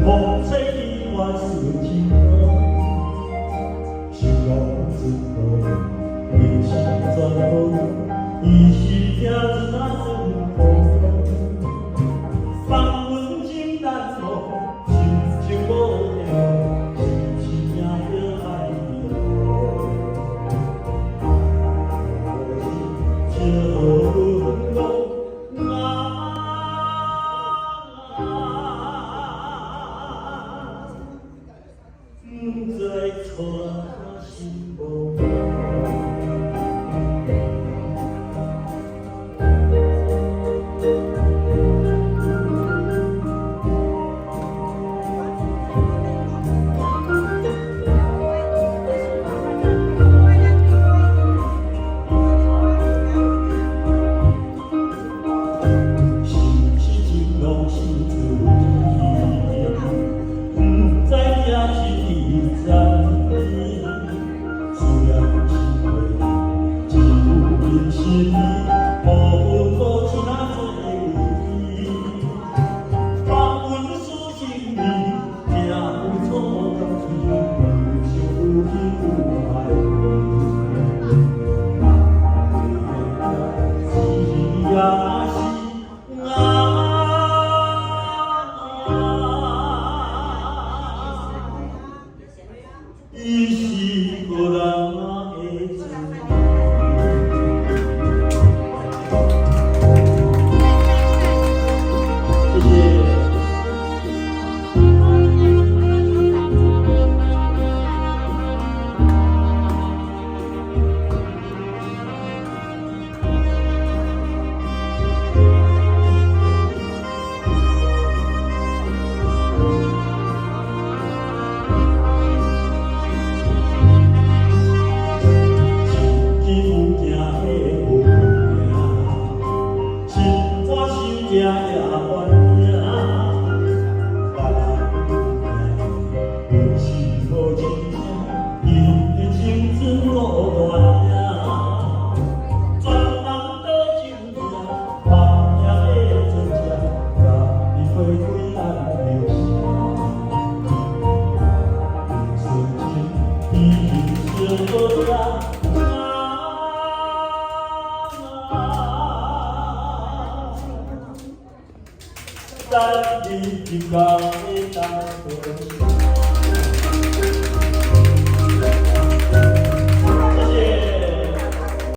风吹起我思情歌，心浪自古人是全部，伊是听一那阵风，放阮情难忘，心情无聊，是不是命着爱你不再传我心梦。伊是个人的罪。谢谢。也也原名，别人是无真正，因的青春无断影，全人倒情命，万夜的真正，甲你花开咱留下，纯情已经无价。在你的高的大河。